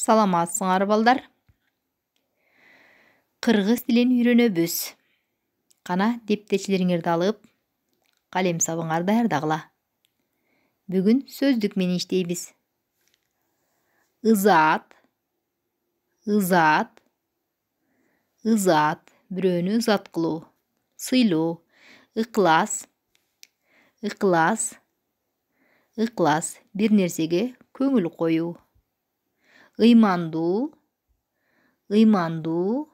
Саламатсыңар балдар. Кыргыз тилин үйрөнөбүз. Кана дептечилериңерди алып, калем сабыңар даярдагыла. Бүгүн сөздүк менен иштейбиз. Ызаат, ызаат, ызаат, бирөөнү ызаат кылуу, сыйлоо, ыклас, ыклас, ыклас, бир нерсеге көңүл коюу. Ыймандуу, ыймандуу,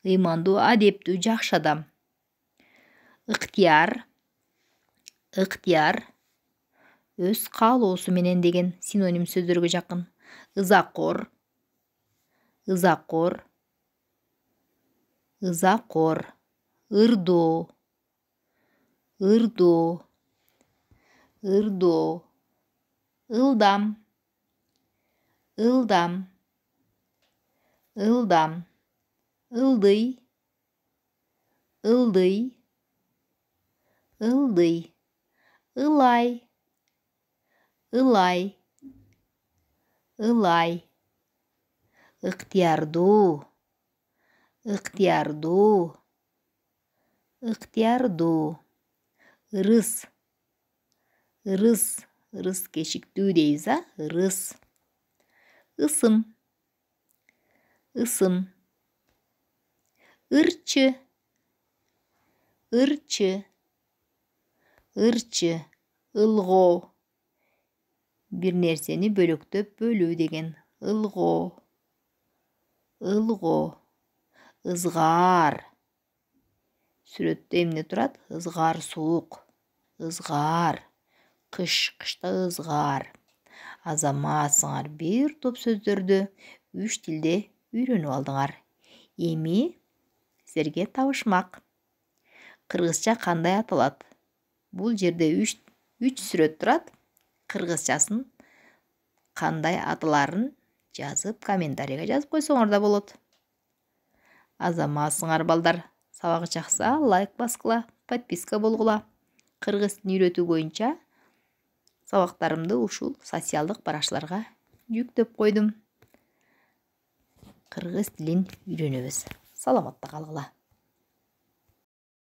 ыймандуу, адептүү, жакшы адам. Ыктыяр, ыктыяр, өз каалоосу менен деген синоним сөздөргө жакын. Ызакор, ызакор, ызакор, ырдоо, ырдоо, ырдоо, ылдам, ылдам, ылдам, ылдый, ылдый, ылдый, ылай, ылай, ылай, ыктыярдуу, ыктыярдуу, ыктыярдуу, ырыс, ырыс, ырыс кечиктүү дейбиз, ырыс. Ысым, ысым, ырчы, ырчы, ырчы, ылгоо, бир нерсени бөлөктөп бөлүү деген. Ылгоо, ылгоо, ызгаар, сүрөттө эмне турат? Ызгаар суук, ызгаар, кыш, кышта ызгаар. Азаматсыңар, бир топ сөздөрдү 3 тилде үйрөнүп алдыңар. Эми силерге табышмак. Кыргызча кандай аталат? Бул жерде 3 сүрөт турат. Кыргызчасын кандай аталарын жазып, комментарийге жазып койсоңор да болот. Азаматсыңар балдар. Сабак жакса лайк баскыла, подписка болгула. Кыргыз тилин үйрөтүү боюнча сабактарымды ушул социалдык баракчаларга жүктөп койдум. Кыргыз тилин үйрөнөбүз. Саламатта калгыла.